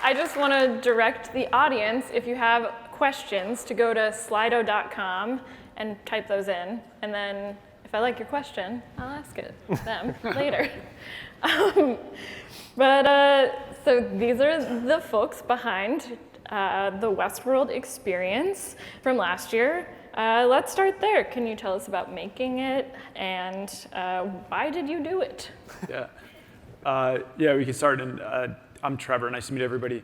I just want to direct the audience, if you have questions, to go to slido.com and type those in. And then if I like your question, I'll ask it them later. So these are the folks behind the Westworld Experience from last year. Let's start there. Can you tell us about making it, and why did you do it? Yeah, we can start. And I'm Trevor. Nice to meet everybody.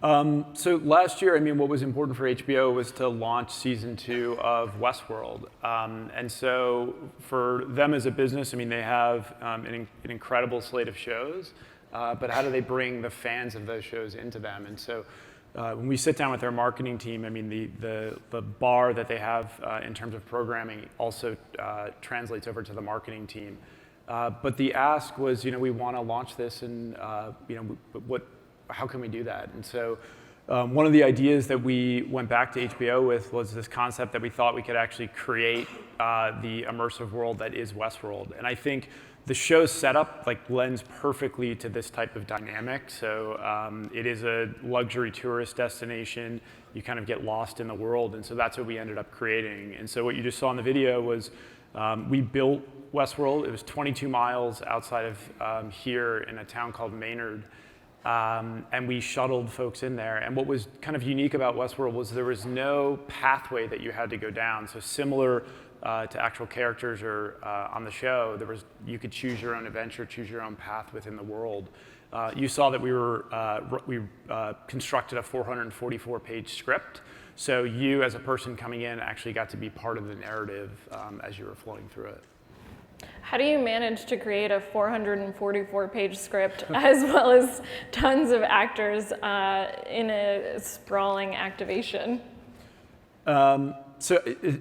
So last year, what was important for HBO was to launch season 2 of Westworld. And so for them as a business, they have an incredible slate of shows, but how do they bring the fans of those shows into them? And so when we sit down with their marketing team, the bar that they have in terms of programming also translates over to the marketing team. But the ask was, we want to launch this, and how can we do that? And so one of the ideas that we went back to HBO with was this concept that we thought we could actually create the immersive world that is Westworld. And I think the show's setup lends perfectly to this type of dynamic. So it is a luxury tourist destination. You kind of get lost in the world, and so that's what we ended up creating. And so what you just saw in the video was we built Westworld. It was 22 miles outside of here in a town called Maynard. And we shuttled folks in there. And what was kind of unique about Westworld was there was no pathway that you had to go down. So similar to actual characters or on the show, you could choose your own adventure, choose your own path within the world. You saw that we constructed a 444-page script. So you, as a person coming in, actually got to be part of the narrative as you were flowing through it. How do you manage to create a 444-page script as well as tons of actors in a sprawling activation? So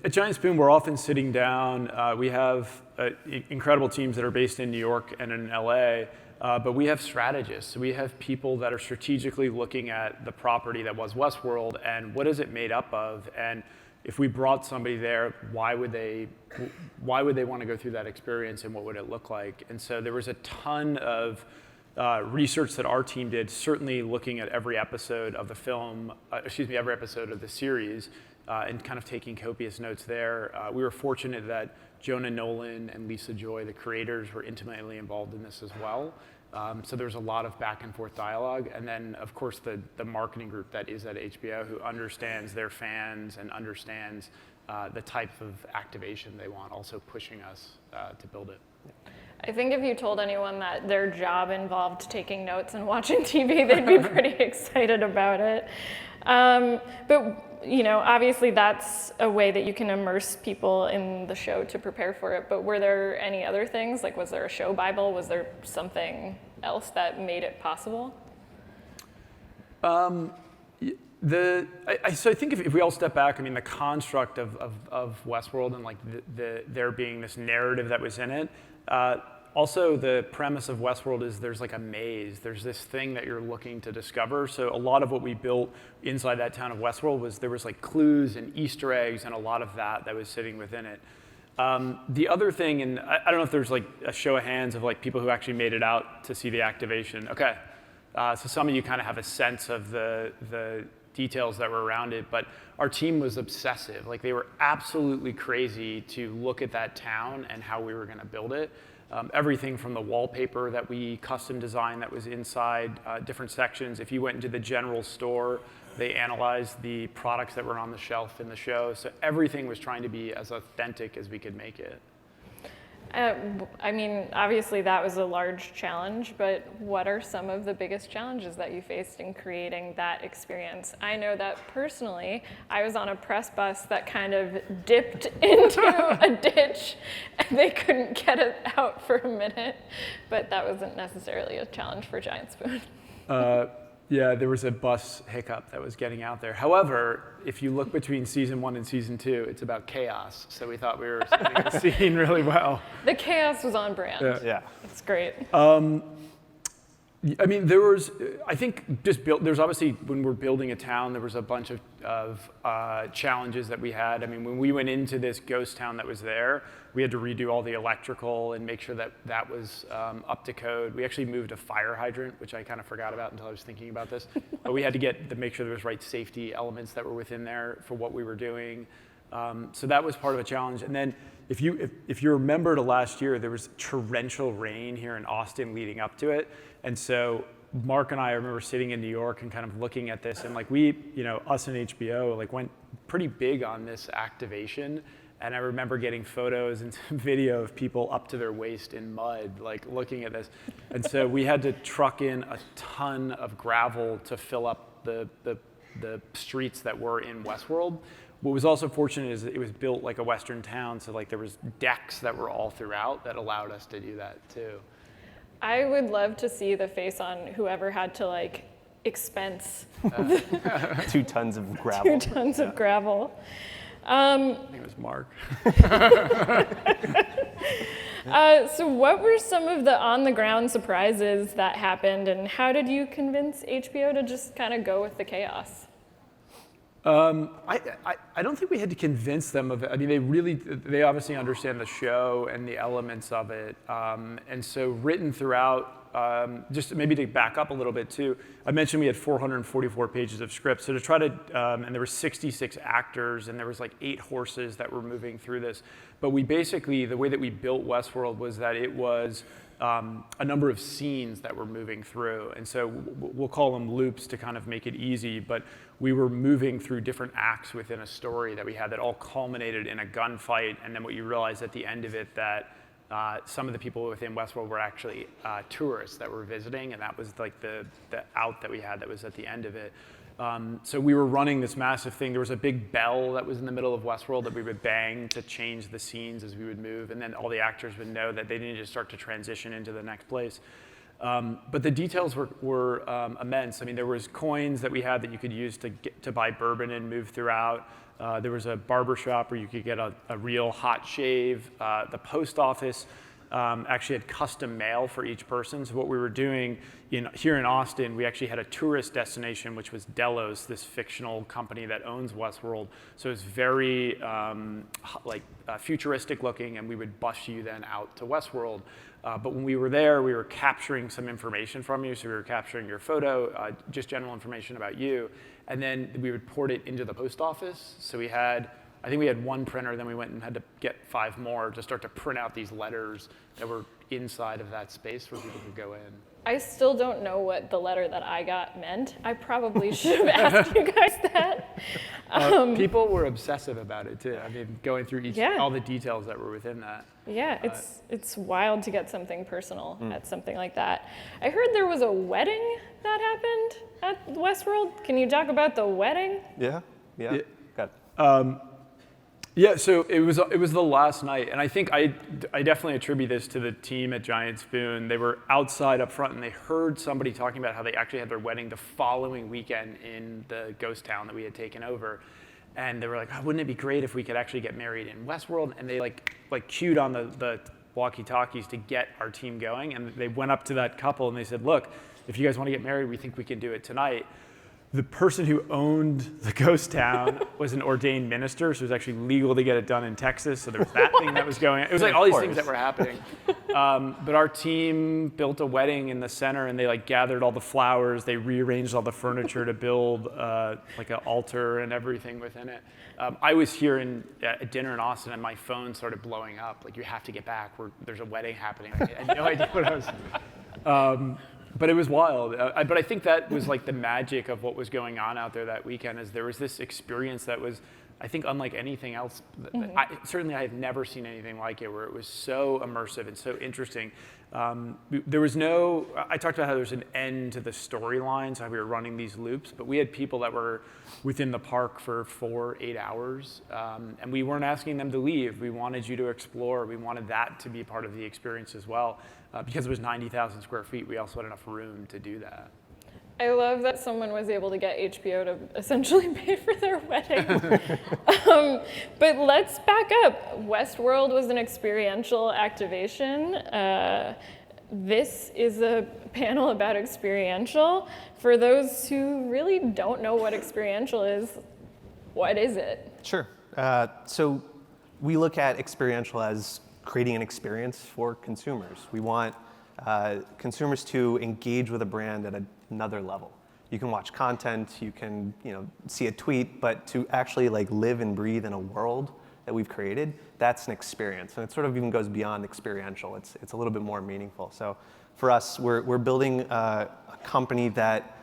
at Giant Spoon, we're often sitting down. We have incredible teams that are based in New York and in LA, but we have strategists. We have people that are strategically looking at the property that was Westworld and what is it made up of, and if we brought somebody there, why would they want to go through that experience, and what would it look like? And so there was a ton of research that our team did, certainly looking at every episode of the film, every episode of the series, and kind of taking copious notes there. We were fortunate that Jonah Nolan and Lisa Joy, the creators, were intimately involved in this as well. So there's a lot of back and forth dialogue. And then, of course, the marketing group that is at HBO, who understands their fans and understands the type of activation they want, also pushing us to build it. I think if you told anyone that their job involved taking notes and watching TV, they'd be pretty excited about it. But obviously that's a way that you can immerse people in the show to prepare for it. But were there any other things? Was there a show Bible? Was there something else that made it possible? So I think if we all step back, the construct of Westworld and there being this narrative that was in it. Also, the premise of Westworld is there's a maze. There's this thing that you're looking to discover. So a lot of what we built inside that town of Westworld was there was clues and Easter eggs and a lot of that was sitting within it. The other thing, and I don't know if there's a show of hands of people who actually made it out to see the activation. Okay, so some of you kind of have a sense of the details that were around it, but our team was obsessive. They were absolutely crazy to look at that town and how we were going to build it. Everything from the wallpaper that we custom designed that was inside different sections. If you went into the general store, they analyzed the products that were on the shelf in the show. So everything was trying to be as authentic as we could make it. Obviously that was a large challenge, but what are some of the biggest challenges that you faced in creating that experience? I know that personally, I was on a press bus that kind of dipped into a ditch and they couldn't get it out for a minute, but that wasn't necessarily a challenge for Giant Spoon. Yeah, there was a bus hiccup that was getting out there. However, if you look between season 1 and season 2, it's about chaos. So we thought we were setting the scene really well. The chaos was on brand. Yeah. That's great. I mean, there was, I think, there's obviously, when we're building a town, there was a bunch of challenges that we had. I mean, when we went into this ghost town that was there, we had to redo all the electrical and make sure that that was up to code. We actually moved a fire hydrant, which I kind of forgot about until I was thinking about this. But we had to make sure there was right safety elements that were within there for what we were doing. So that was part of a challenge. And then if you remember to last year, there was torrential rain here in Austin leading up to it. And so Marc and I remember sitting in New York and kind of looking at this, and like us and HBO like went pretty big on this activation. And I remember getting photos and video of people up to their waist in mud, like looking at this. And so we had to truck in a ton of gravel to fill up the streets that were in Westworld. What was also fortunate is that it was built like a Western town, so like there was decks that were all throughout that allowed us to do that too. I would love to see the face on whoever had to like expense 2 tons of gravel. 2 tons of gravel. I think it was Marc. So what were some of the on-the-ground surprises that happened, and how did you convince HBO to just kind of go with the chaos? I don't think we had to convince them of it. I mean, they obviously understand the show and the elements of it. And so written throughout, just maybe to back up a little bit too, I mentioned we had 444 pages of script. So to try to, and there were 66 actors, and there was like 8 horses that were moving through this. But we basically, the way that we built Westworld was that it was a number of scenes that were moving through. And so we'll call them loops to kind of make it easy, but we were moving through different acts within a story that we had that all culminated in a gunfight. And then what you realize at the end of it that some of the people within Westworld were actually tourists that were visiting, and that was like the out that we had that was at the end of it. So we were running this massive thing. There was a big bell that was in the middle of Westworld that we would bang to change the scenes as we would move, and then all the actors would know that they needed to start to transition into the next place. But the details were immense. I mean, there was coins that we had that you could use to buy bourbon and move throughout. There was a barber shop where you could get a real hot shave. The post office actually had custom mail for each person. So what we were doing here in Austin, we actually had a tourist destination, which was Delos, this fictional company that owns Westworld. So it was very futuristic looking, and we would bus you then out to Westworld. But when we were there, we were capturing some information from you. So we were capturing your photo, just general information about you. And then we would port it into the post office. So I think we had 1 printer, then we went and had to get 5 more to start to print out these letters that were inside of that space where people could go in. I still don't know what the letter that I got meant. I probably should have asked you guys that. People were obsessive about it too. I mean, going through all the details that were within that. Yeah, it's wild to get something personal at something like that. I heard there was a wedding that happened at Westworld. Can you talk about the wedding? Yeah. Got it. Yeah, so it was the last night, and I think I definitely attribute this to the team at Giant Spoon. They were outside up front, and they heard somebody talking about how they actually had their wedding the following weekend in the ghost town that we had taken over, and they were like, oh, wouldn't it be great if we could actually get married in Westworld? And they like queued on the walkie-talkies to get our team going, and they went up to that couple and they said, look, if you guys want to get married, we think we can do it tonight. The person who owned the ghost town was an ordained minister, so it was actually legal to get it done in Texas. So there was that thing that was going on. It was like all these things that were happening. But our team built a wedding in the center, and they like gathered all the flowers. They rearranged all the furniture to build like an altar and everything within it. I was here at dinner in Austin, and my phone started blowing up. Like, you have to get back. There's a wedding happening. I had no idea what I was. But it was wild. But I think that was like the magic of what was going on out there that weekend, is there was this experience that was, I think, unlike anything else. Certainly I have never seen anything like it, where it was so immersive and so interesting. There was I talked about how there's an end to the storylines, how we were running these loops, but we had people that were within the park for 4-8 hours, and we weren't asking them to leave. We wanted you to explore. We wanted that to be part of the experience as well. Because it was 90,000 square feet, we also had enough room to do that. I love that someone was able to get HBO to essentially pay for their wedding. But let's back up. Westworld was an experiential activation. this is a panel about experiential. For those who really don't know what experiential is, what is it? Sure. So we look at experiential as creating an experience for consumers. We want consumers to engage with a brand at another level. You can watch content, you can see a tweet, but to actually like live and breathe in a world that we've created, that's an experience. And it sort of even goes beyond experiential. It's a little bit more meaningful. So for us, we're building a company that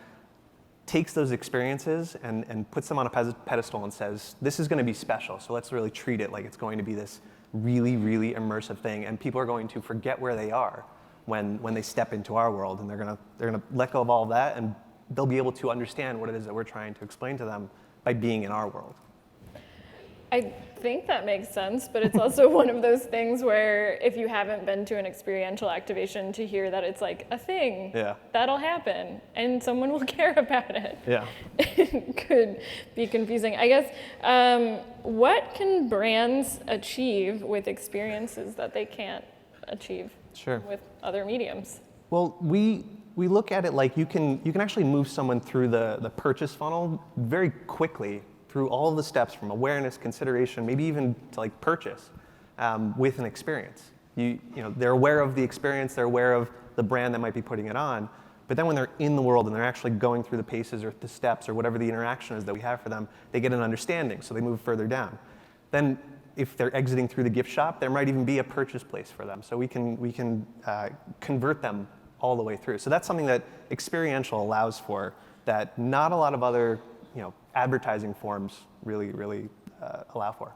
takes those experiences and puts them on a pedestal and says, this is going to be special. So let's really treat it like it's going to be this really, really immersive thing. And people are going to forget where they are when they step into our world. And they're gonna let go of all of that, and they'll be able to understand what it is that we're trying to explain to them by being in our world. I think that makes sense, but it's also one of those things where if you haven't been to an experiential activation, to hear that it's like a thing, that'll happen, and someone will care about it. Yeah. It could be confusing. I guess, what can brands achieve with experiences that they can't achieve with other mediums? Well, we look at it like you can actually move someone through the purchase funnel very quickly, through all of the steps from awareness, consideration, maybe even to like purchase, with an experience. They're aware of the experience, they're aware of the brand that might be putting it on, but then when they're in the world and they're actually going through the paces or the steps or whatever the interaction is that we have for them, they get an understanding, so they move further down. Then if they're exiting through the gift shop, there might even be a purchase place for them, so we can convert them all the way through. So that's something that experiential allows for, that not a lot of other advertising forms really allow for.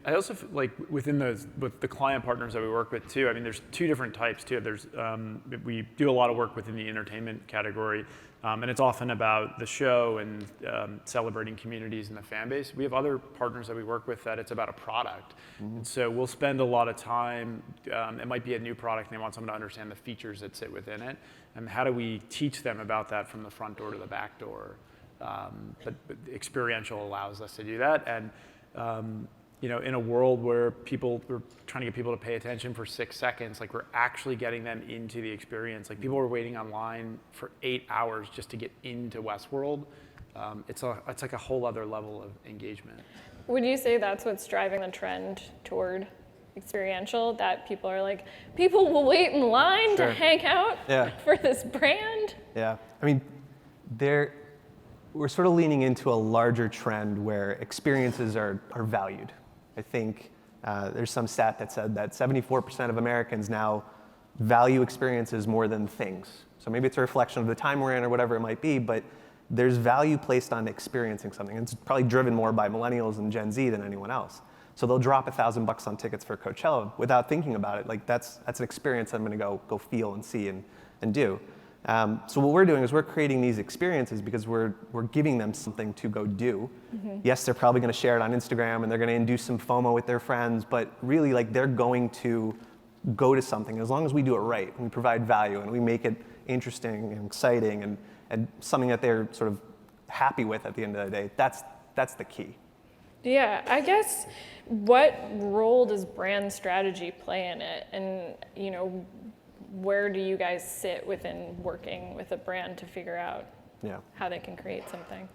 I also feel like with the client partners that we work with too, I mean, there's two different types too. There's, we do a lot of work within the entertainment category, and it's often about the show and celebrating communities and the fan base. We have other partners that we work with that it's about a product. Mm-hmm. And so we'll spend a lot of time, it might be a new product and they want someone to understand the features that sit within it, and how do we teach them about that from the front door to the back door. But experiential allows us to do that, and in a world where we're trying to get people to pay attention for 6 seconds, like we're actually getting them into the experience. Like people are waiting online for 8 hours just to get into Westworld. It's like a whole other level of engagement. Would you say that's what's driving the trend toward experiential? That people will wait in line to hang out for this brand? Yeah, I mean, we're sort of leaning into a larger trend where experiences are valued. I think there's some stat that said that 74% of Americans now value experiences more than things. So maybe it's a reflection of the time we're in or whatever it might be, but there's value placed on experiencing something. It's probably driven more by millennials and Gen Z than anyone else. So they'll drop $1,000 on tickets for Coachella without thinking about it. Like that's an experience I'm gonna go feel and see and do. So what we're doing is we're creating these experiences because we're giving them something to go do. Mm-hmm. Yes, they're probably going to share it on Instagram and they're going to induce some FOMO with their friends, but really like they're going to go to something as long as we do it right and we provide value and we make it interesting and exciting and something that they're sort of happy with at the end of the day. That's the key. Yeah, I guess what role does brand strategy play in it? And where do you guys sit within working with a brand to figure out how they can create something?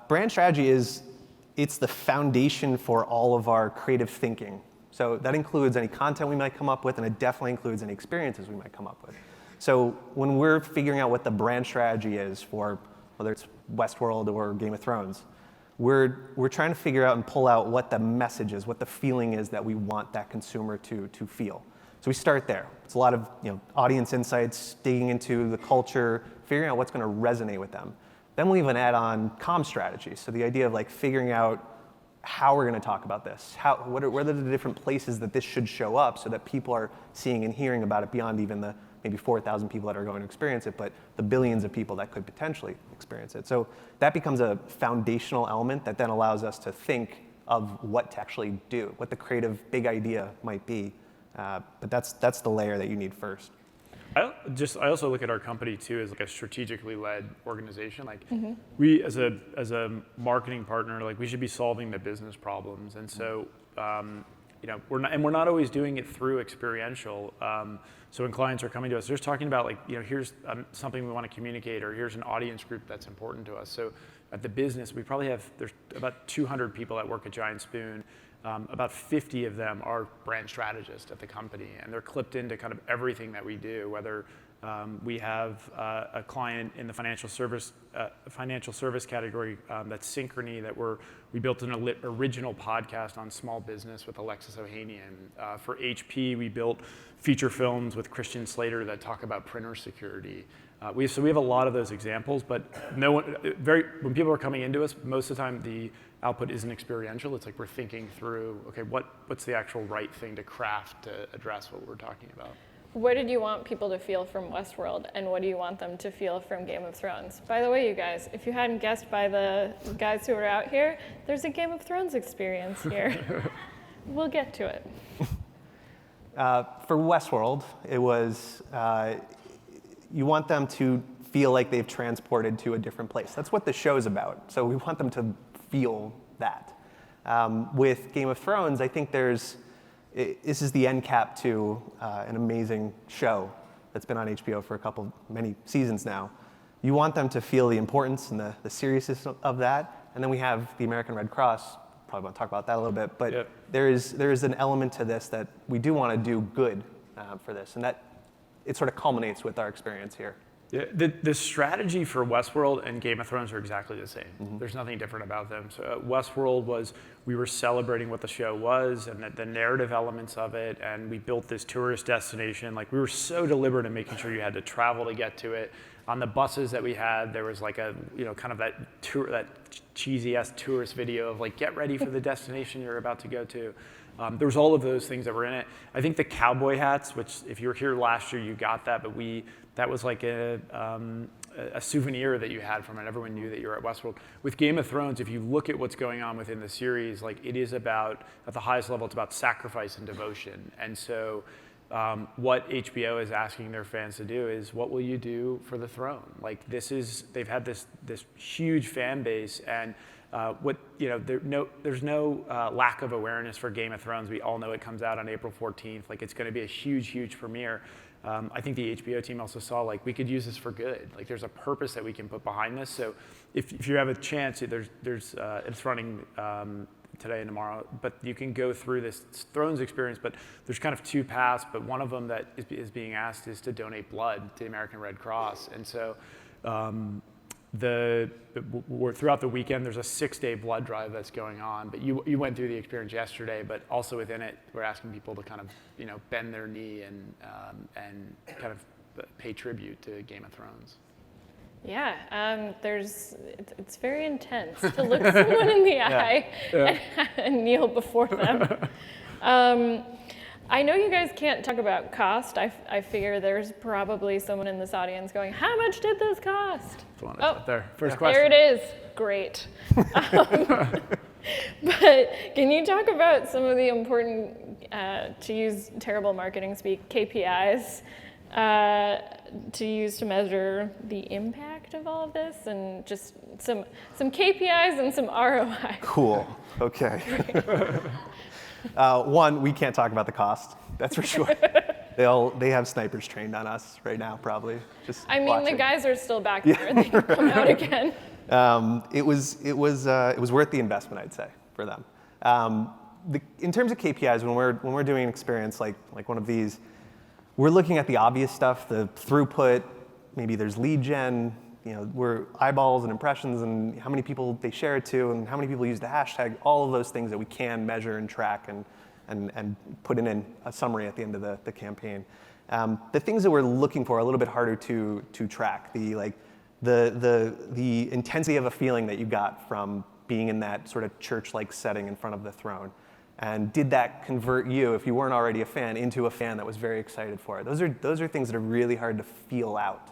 Brand strategy it's the foundation for all of our creative thinking. So that includes any content we might come up with, and it definitely includes any experiences we might come up with. So when we're figuring out what the brand strategy is for, whether it's Westworld or Game of Thrones, we're trying to figure out and pull out what the message is, what the feeling is that we want that consumer to feel. So we start there. It's a lot of audience insights, digging into the culture, figuring out what's going to resonate with them. Then we'll even add on comm strategy. So the idea of like figuring out how we're going to talk about this. What are the different places that this should show up so that people are seeing and hearing about it beyond even the maybe 4,000 people that are going to experience it, but the billions of people that could potentially experience it. So that becomes a foundational element that then allows us to think of what to actually do, what the creative big idea might be. But that's the layer that you need first. I also look at our company too as like a strategically led organization. Like we as a marketing partner, like we should be solving the business problems. And so we're not always doing it through experiential. So when clients are coming to us, they're just talking about like, here's something we want to communicate, or here's an audience group that's important to us. So at the business, we probably there's about 200 people that work at Giant Spoon. About 50 of them are brand strategists at the company, and they're clipped into kind of everything that we do, whether we have a client in the financial service category that's Synchrony, that we built an original podcast on small business with Alexis Ohanian. For HP, we built feature films with Christian Slater that talk about printer security. We have a lot of those examples, but when people are coming into us, most of the time the output isn't experiential. It's like we're thinking through, okay, what's the actual right thing to craft to address what we're talking about. What did you want people to feel from Westworld, and what do you want them to feel from Game of Thrones? By the way, you guys, if you hadn't guessed by the guys who are out here, there's a Game of Thrones experience here. We'll get to it. For Westworld, it was, you want them to feel like they've transported to a different place. That's what the show's about. So we want them to feel that. With Game of Thrones, I think this is the end cap to an amazing show that's been on HBO for many seasons now. You want them to feel the importance and the seriousness of that. And then we have the American Red Cross. Probably want to talk about that a little bit. But yep. there is an element to this that we do want to do good for this. And that it sort of culminates with our experience here. Yeah, the strategy for Westworld and Game of Thrones are exactly the same. Mm-hmm. There's nothing different about them. So Westworld we were celebrating what the show was and the narrative elements of it, and we built this tourist destination. Like, we were so deliberate in making sure you had to travel to get to it. On the buses that we had, there was like a, kind of that cheesy-ass tourist video of like, get ready for the destination you're about to go to. There was all of those things that were in it. I think the cowboy hats, which if you were here last year, you got that, but that was like a souvenir that you had from it. Everyone knew that you were at Westworld. With Game of Thrones, if you look at what's going on within the series, like, it is about, at the highest level, it's about sacrifice and devotion. And so what HBO is asking their fans to do is, what will you do for the throne? Like, they've had this huge fan base, and there's no lack of awareness for Game of Thrones. We all know it comes out on April 14th. Like, it's going to be a huge, huge premiere. I think the HBO team also saw, like, we could use this for good. Like, there's a purpose that we can put behind this. So if you have a chance, it's running today and tomorrow, but you can go through this Thrones experience. But there's kind of two paths, but one of them that is being asked is to donate blood to the American Red Cross. And so throughout the weekend, there's a 6-day blood drive that's going on. But you went through the experience yesterday, but also within it, we're asking people to kind of bend their knee and kind of pay tribute to Game of Thrones. Yeah, it's very intense to look someone in the eye and kneel before them. I know you guys can't talk about cost. I figure there's probably someone in this audience going, how much did this cost? There. First question. There it is. Great. But can you talk about some of the important, to use terrible marketing speak, KPIs to use to measure the impact of all of this, and just some KPIs and some ROI? Cool. Okay. One, we can't talk about the cost. That's for sure. They have snipers trained on us right now, probably. Just watching. The guys are still back there. They can come out again. It was worth the investment, I'd say, for them. In terms of KPIs, when we're doing an experience like one of these, we're looking at the obvious stuff, the throughput. Maybe there's lead gen. We're eyeballs and impressions, and how many people they share it to, and how many people use the hashtag. All of those things that we can measure and track and put in a summary at the end of the campaign. The things that we're looking for are a little bit harder to track. The intensity of a feeling that you got from being in that sort of church-like setting in front of the throne. And did that convert you, if you weren't already a fan, into a fan that was very excited for it? Those are things that are really hard to feel out.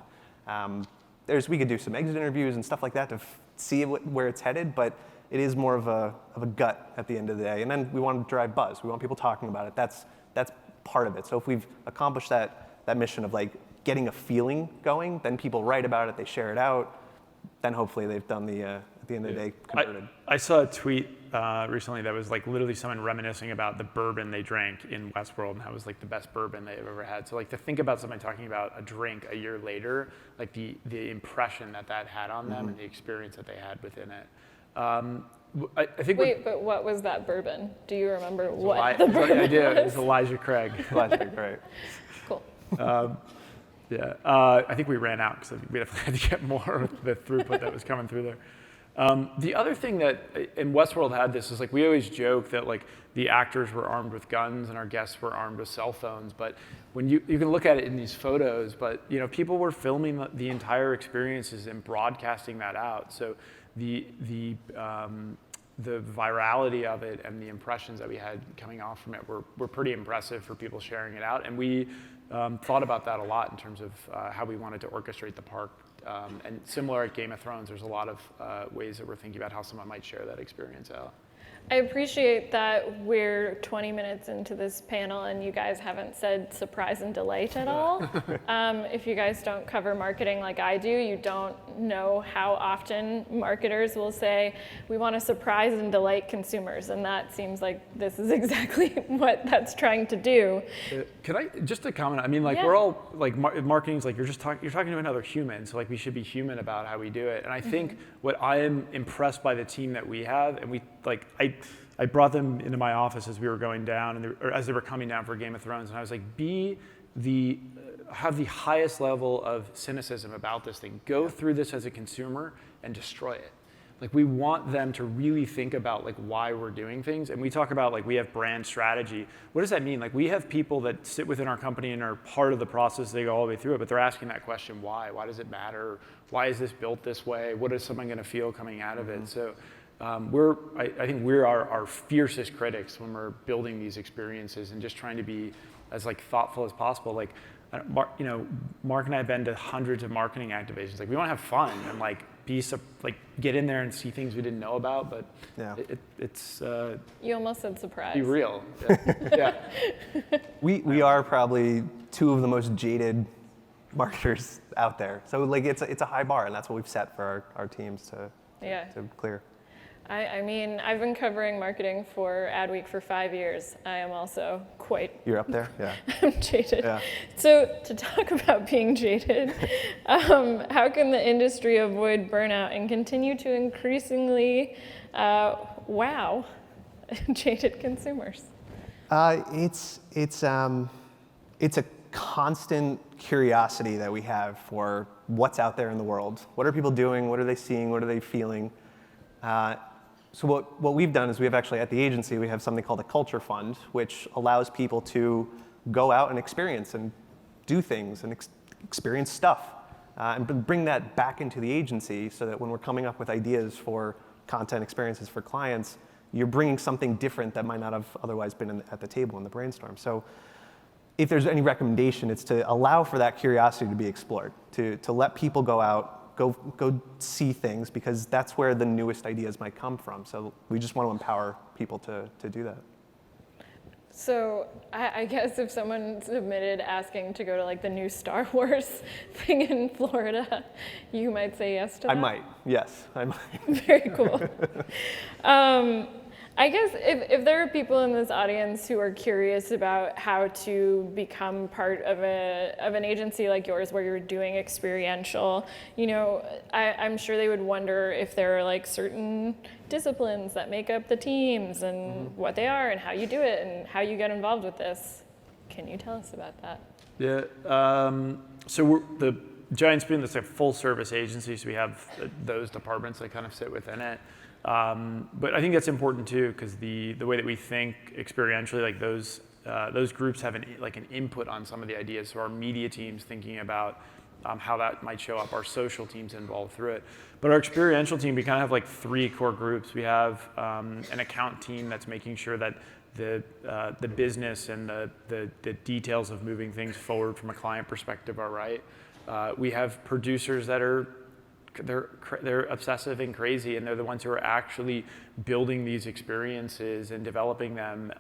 We could do some exit interviews and stuff like that to see where it's headed, but it is more of a gut at the end of the day. And then we want to drive buzz. We want people talking about it. That's part of it. So if we've accomplished that mission of like getting a feeling going, then people write about it, they share it out, then hopefully they've done at the end of the day, converted. I saw a tweet recently that was like literally someone reminiscing about the bourbon they drank in Westworld and how it was like the best bourbon they've ever had. So like to think about somebody talking about a drink a year later, like the impression that had on them and the experience that they had within it. I think. Wait, but what was that bourbon? Do you remember what the bourbon I do. was? It was Elijah Craig. Elijah Craig, right. Cool. Yeah, I think we ran out because we definitely had to get more of the throughput that was coming through there. The other thing that, and Westworld had this, is like we always joke that like the actors were armed with guns and our guests were armed with cell phones, but when you can look at it in these photos, but people were filming the entire experiences and broadcasting that out. So the virality of it and the impressions that we had coming off from it were pretty impressive for people sharing it out, and we thought about that a lot in terms of how we wanted to orchestrate the park. And similar at Game of Thrones, there's a lot of ways that we're thinking about how someone might share that experience out. I appreciate that we're 20 minutes into this panel and you guys haven't said surprise and delight at all. If you guys don't cover marketing like I do, you don't know how often marketers will say, we want to surprise and delight consumers. And that seems like this is exactly what that's trying to do. Can I, just a comment, I mean, like, Yeah. we're all, like, marketing's like, you're talking to another human, so, like, we should be human about how we do it. And I think what I am impressed by the team that we have, and we, like, I brought them into my office as we were going down, or as they were coming down for Game of Thrones, and I was like, have the highest level of cynicism about this thing. Go through this as a consumer and destroy it. Like, we want them to really think about like why we're doing things. And we talk about like we have brand strategy. What does that mean? Like, we have people that sit within our company and are part of the process. They go all the way through it, but they're asking that question, why? Why does it matter? Why is this built this way? What is someone going to feel coming out of it? So I think we're our fiercest critics when we're building these experiences and just trying to be as like thoughtful as possible. Like, Marc and I have been to hundreds of marketing activations. Like, we want to have fun and like get in there and see things we didn't know about, but Yeah. it's You almost said surprise. be real. Yeah. We are probably two of the most jaded marketers out there. So like it's a high bar, and that's what we've set for our teams to clear. I mean, I've been covering marketing for AdWeek for 5 years. I am also quite You're up there? Yeah. jaded. Yeah. So to talk about being jaded, how can the industry avoid burnout and continue to increasingly wow jaded consumers? It's a constant curiosity that we have for what's out there in the world. What are people doing? What are they seeing? What are they feeling? So what we've done is we have actually at the agency, we have something called a culture fund, which allows people to go out and experience and do things and experience stuff and bring that back into the agency so that when we're coming up with ideas for content experiences for clients, you're bringing something different that might not have otherwise been at the table in the brainstorm. So if there's any recommendation, it's to allow for that curiosity to be explored, to let people go out, go see things, because that's where the newest ideas might come from. So we just want to empower people to do that. So I guess if someone submitted asking to go to like the new Star Wars thing in Florida, you might say yes to that? I might, yes, I might. Very cool. I guess if there are people in this audience who are curious about how to become part of an agency like yours where you're doing experiential, I'm sure they would wonder if there are like certain disciplines that make up the teams and what they are and how you do it and how you get involved with this. Can you tell us about that? Yeah. So we're the Giant Spoon, that's a full service agency, so we have those departments that kind of sit within it. But I think that's important too, because the way that we think experientially, like those groups have an input on some of the ideas. So our media team's thinking about how that might show up. Our social team's involved through it. But our experiential team, we kind of have like 3 core groups. We have an account team that's making sure that the business and the details of moving things forward from a client perspective are right. We have producers that they're obsessive and crazy, and they're the ones who are actually building these experiences and developing them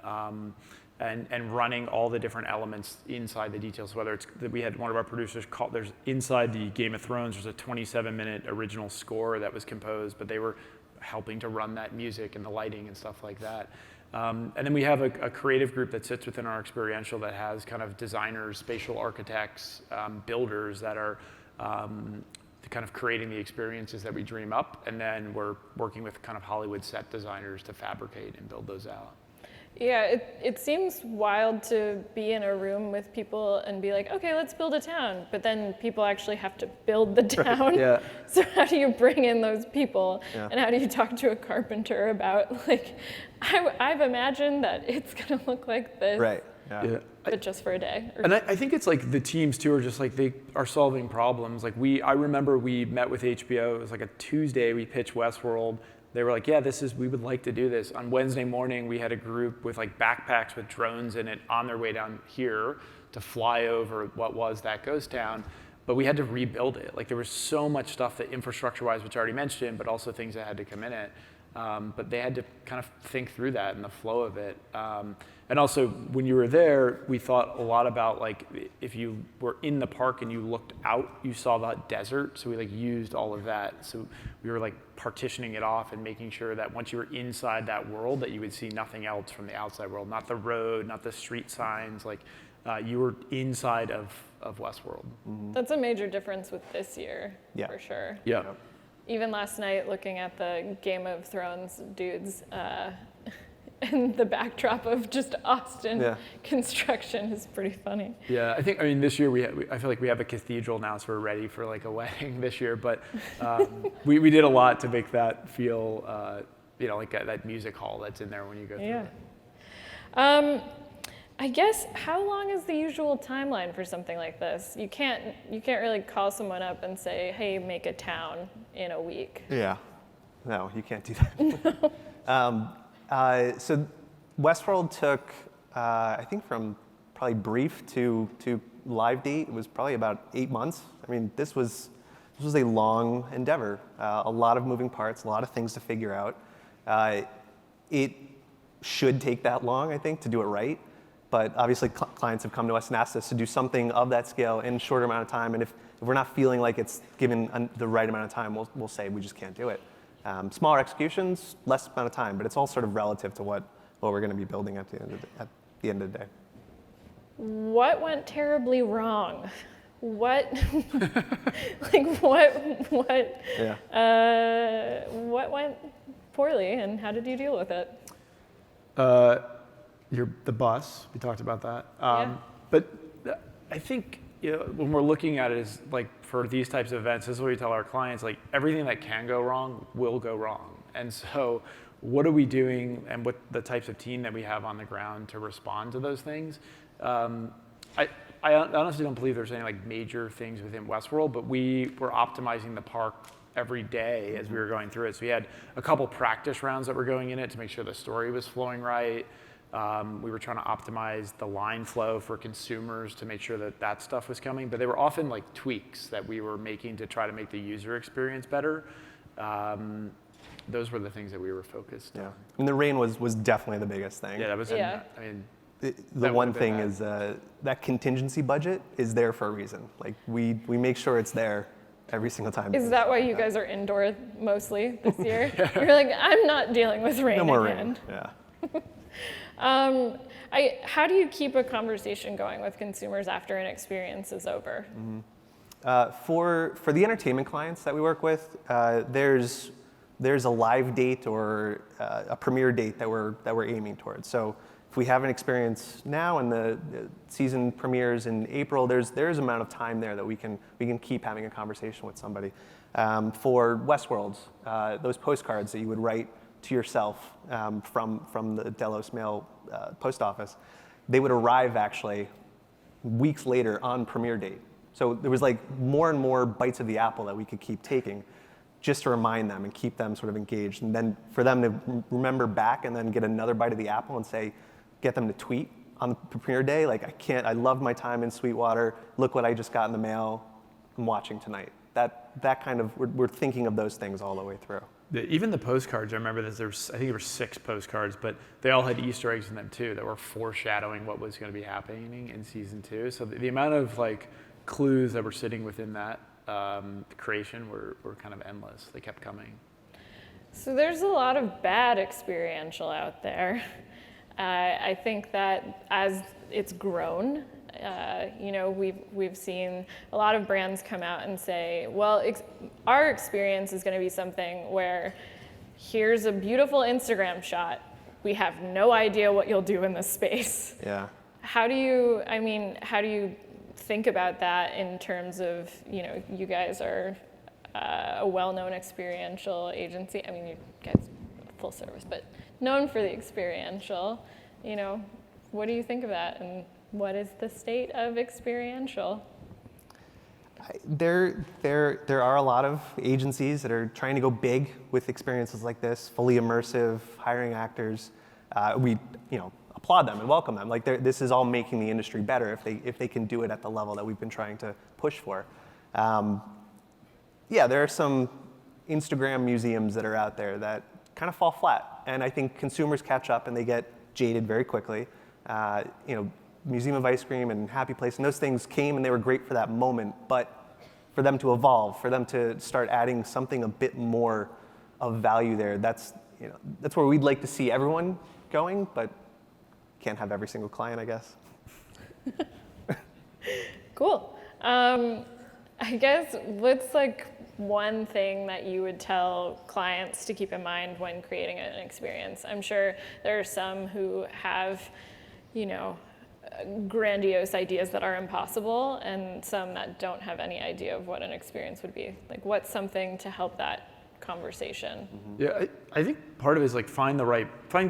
and running all the different elements inside the details. Whether it's that we had one of our producers called, there's inside the Game of Thrones, there's a 27-minute original score that was composed, but they were helping to run that music and the lighting and stuff like that. And then we have a creative group that sits within our experiential that has kind of designers, spatial architects, builders that are kind of creating the experiences that we dream up, and then we're working with kind of Hollywood set designers to fabricate and build those out. Yeah, it seems wild to be in a room with people and be like, okay, let's build a town. But then people actually have to build the town. Yeah. So how do you bring in those people? Yeah. And how do you talk to a carpenter about, like, I've imagined that it's going to look like this. Right. Yeah. But just for a day. And I think it's like the teams too are just like they are solving problems. Like I remember we met with HBO. It was like a Tuesday. We pitched Westworld. They were like, yeah, we would like to do this. On Wednesday morning, we had a group with like backpacks with drones in it on their way down here to fly over what was that ghost town. But we had to rebuild it. Like there was so much stuff that infrastructure-wise, which I already mentioned, but also things that had to come in it. But they had to kind of think through that and the flow of it. And also, when you were there, we thought a lot about like if you were in the park and you looked out, you saw the desert. So we like used all of that. So we were like partitioning it off and making sure that once you were inside that world, that you would see nothing else from the outside world, not the road, not the street signs. Like you were inside of Westworld. Mm-hmm. That's a major difference with this year, for sure. Yeah. Even last night, looking at the Game of Thrones dudes, and the backdrop of just Austin construction is pretty funny. Yeah, I mean, this year I feel like we have a cathedral now, so we're ready for like a wedding this year. But we did a lot to make that feel, like that music hall that's in there when you go through it. I guess how long is the usual timeline for something like this? You can't really call someone up and say, hey, make a town in a week. Yeah, no, you can't do that. So Westworld took, I think from probably brief to live date, it was probably about 8 months. I mean, this was a long endeavor, a lot of moving parts, a lot of things to figure out. It should take that long, I think, to do it right. But obviously, clients have come to us and asked us to do something of that scale in a shorter amount of time. And if we're not feeling like it's given the right amount of time, we'll say we just can't do it. Smaller executions, less amount of time, but it's all sort of relative to what we're going to be building at the end of the day. What went terribly wrong? What went poorly, and how did you deal with it? The bus, we talked about that. But I think when we're looking at it is like for these types of events, this is what we tell our clients, like everything that can go wrong will go wrong. And so what are we doing and what the types of team that we have on the ground to respond to those things? I honestly don't believe there's any like major things within Westworld, but we were optimizing the park every day as we were going through it. So we had a couple practice rounds that were going in it to make sure the story was flowing right. We were trying to optimize the line flow for consumers to make sure that stuff was coming, but they were often like tweaks that we were making to try to make the user experience better. Those were the things that we were focused on. I mean, the rain was definitely the biggest thing. Yeah, that was. Yeah. I mean, the one thing is that contingency budget is there for a reason. Like we make sure it's there every single time. Is that why you guys are indoor mostly this year? You're like, I'm not dealing with rain no more again. rain. Yeah. How do you keep a conversation going with consumers after an experience is over? For the entertainment clients that we work with, there's a live date or a premiere date that we're aiming towards. So if we have an experience now and the season premieres in April, there's amount of time there that we can keep having a conversation with somebody. For Westworld, those postcards that you would write to yourself from the Delos Mail post office, they would arrive actually weeks later on premiere date. So there was like more and more bites of the apple that we could keep taking just to remind them and keep them sort of engaged. And then for them to remember back and then get another bite of the apple and get them to tweet on the premiere day, like I loved my time in Sweetwater, look what I just got in the mail, I'm watching tonight. That kind of, we're thinking of those things all the way through. Even the postcards, I remember that I think there were 6 postcards, but they all had Easter eggs in them too that were foreshadowing what was going to be happening in season 2. So the amount of like clues that were sitting within that creation were kind of endless. They kept coming. So there's a lot of bad experiential out there. I think that as it's grown, we've seen a lot of brands come out and say, well, our experience is going to be something where here's a beautiful Instagram shot. We have no idea what you'll do in this space. Yeah. How do you think about that in terms of, you guys are a well-known experiential agency. I mean, you guys full service, but known for the experiential. What do you think of that, and what is the state of experiential? There are a lot of agencies that are trying to go big with experiences like this, fully immersive, hiring actors. We applaud them and welcome them. Like this is all making the industry better if they can do it at the level that we've been trying to push for. There are some Instagram museums that are out there that kind of fall flat, and I think consumers catch up and they get jaded very quickly. Museum of Ice Cream and Happy Place, and those things came and they were great for that moment, but for them to evolve, for them to start adding something a bit more of value there, that's where we'd like to see everyone going, but can't have every single client, I guess. Cool. I guess what's one thing that you would tell clients to keep in mind when creating an experience? I'm sure there are some who have, grandiose ideas that are impossible, and some that don't have any idea of what an experience would be. What's something to help that conversation? Mm-hmm. Yeah, I think part of it is find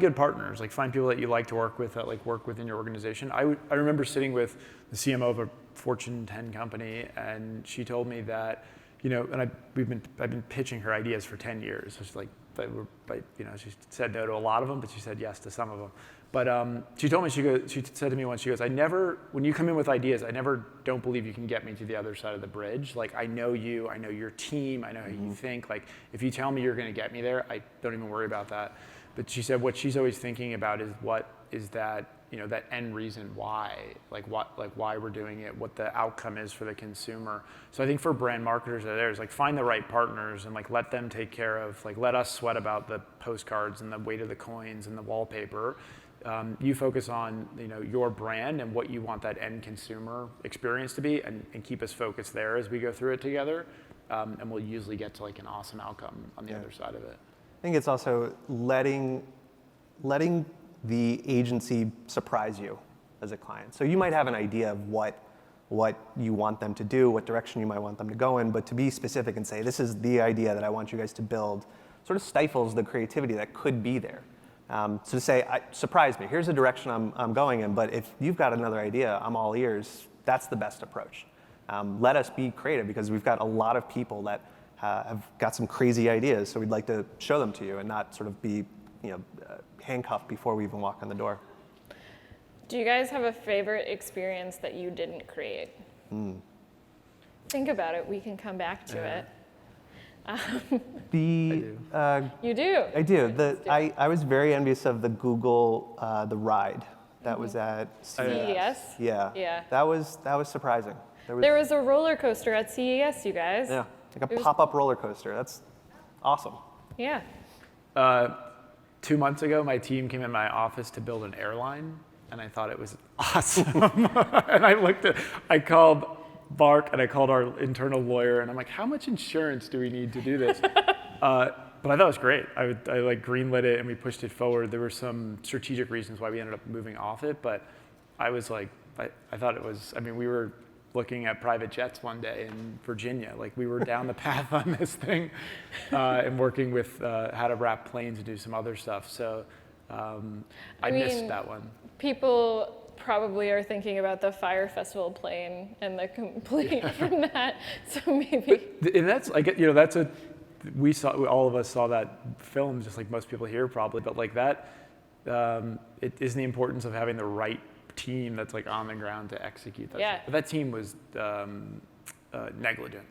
good partners, find people that you like to work with, that work within your organization. I remember sitting with the CMO of a Fortune 10 company, and she told me that, and I've been pitching her ideas for 10 years. So she said no to a lot of them, but she said yes to some of them. But she told me, she said to me once, she goes, when you come in with ideas, I never don't believe you can get me to the other side of the bridge. I know you, I know your team, I know how you think. If you tell me you're going to get me there, I don't even worry about that. But she said what she's always thinking about is what is that, that end reason why, why we're doing it, what the outcome is for the consumer. So I think for brand marketers that is find the right partners and let them take care of, let us sweat about the postcards and the weight of the coins and the wallpaper. You focus on your brand and what you want that end consumer experience to be, and keep us focused there as we go through it together, and we'll usually get to an awesome outcome on the other side of it. I think it's also letting the agency surprise you as a client. So you might have an idea of what you want them to do, what direction you might want them to go in, but to be specific and say, this is the idea that I want you guys to build, sort of stifles the creativity that could be there. So to say, surprise me, here's the direction I'm going in, but if you've got another idea, I'm all ears. That's the best approach. Let us be creative, because we've got a lot of people that have got some crazy ideas, so we'd like to show them to you and not sort of be handcuffed before we even walk in the door. Do you guys have a favorite experience that you didn't create? Think about it. We can come back to it. You do? I do. I was very envious of the Google the ride that was at CES. Yeah. That was surprising. There was a roller coaster at CES, you guys. Yeah, like a pop-up roller coaster. That's awesome. Yeah. 2 months ago, my team came in my office to build an airline, and I thought it was awesome. And I called Marc and I called our internal lawyer, and I'm like, how much insurance do we need to do this? But I thought it was great. I greenlit it and we pushed it forward. There were some strategic reasons why we ended up moving off it, but I was I thought it was, we were looking at private jets one day in Virginia. We were down the path on this thing and working with how to wrap planes and do some other stuff. So I missed that one. People probably are thinking about the Fire Festival plane and the complaint from that. So maybe. And that's all of us saw that film, just like most people here probably. But it is the importance of having the right team that's on the ground to execute that. Yeah. But that team was negligent.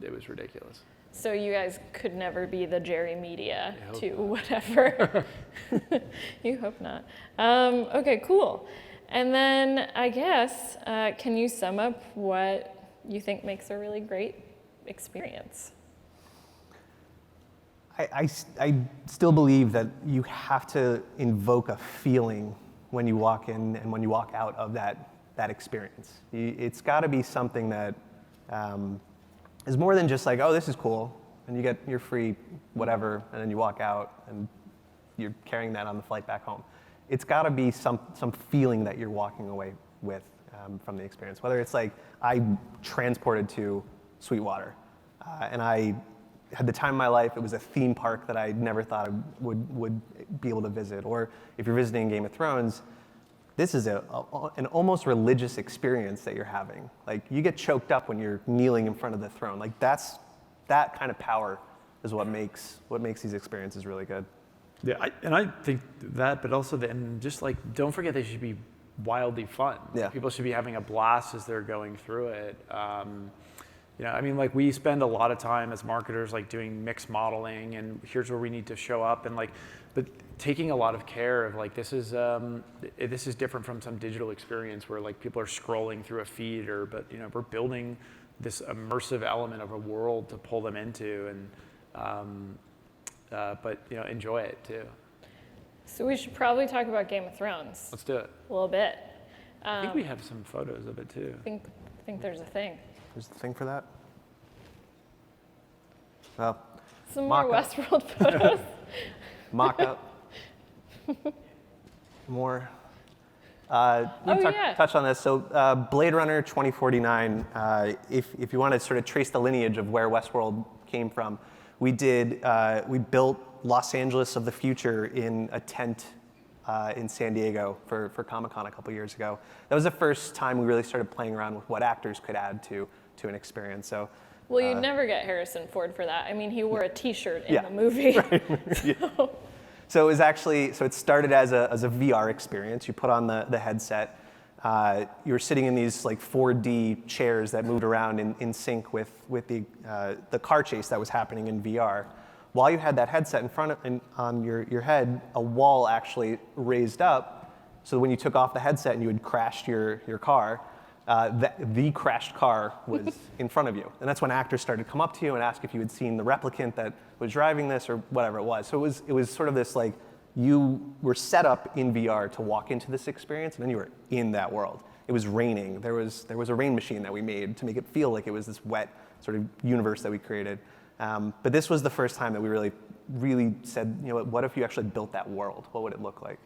It was ridiculous. So you guys could never be the Jerry Media to whatever. You hope not. Okay, cool. And then I guess, can you sum up what you think makes a really great experience? I still believe that you have to invoke a feeling when you walk in and when you walk out of that experience. It's got to be something that is more than just like, oh, this is cool, and you get your free whatever, and then you walk out and you're carrying that on the flight back home. It's got to be some feeling that you're walking away with from the experience. Whether it's like I transported to Sweetwater, and I had the time of my life. It was a theme park that I never thought I would be able to visit. Or if you're visiting Game of Thrones, this is an almost religious experience that you're having. Like you get choked up when you're kneeling in front of the throne. Like that kind of power is what makes these experiences really good. Yeah, I think that, but also then just like don't forget they should be wildly fun. Yeah. People should be having a blast as they're going through it. I mean, like we spend a lot of time as marketers like doing mixed modeling, and here's where we need to show up, and like, but taking a lot of care of like this is different from some digital experience where like people are scrolling through a feed, but we're building this immersive element of a world to pull them into, and but enjoy it too. So we should probably talk about Game of Thrones. Let's do it. A little bit. I think we have some photos of it too. I think there's a thing. There's the thing for that. Well, Some more Westworld photos. Mock-up. More. Touch on this. So Blade Runner 2049, if you want to sort of trace the lineage of where Westworld came from, we built Los Angeles of the future in a tent in San Diego for Comic-Con a couple years ago. That was the first time we really started playing around with what actors could add to an experience. So, well, you'd never get Harrison Ford for that. I mean, he wore a T-shirt in the movie. Right. So it started as a VR experience. You put on the headset. You were sitting in these like 4D chairs that moved around in sync with the car chase that was happening in VR. While you had that headset in front of on your head, a wall actually raised up. So when you took off the headset and you had crashed your car, the crashed car was in front of you. And that's when actors started to come up to you and ask if you had seen the replicant that was driving this or whatever it was. So it was sort of this like, you were set up in VR to walk into this experience, and then you were in that world. It was raining. There was a rain machine that we made to make it feel like it was this wet sort of universe that we created. But this was the first time that we really said, what if you actually built that world? What would it look like?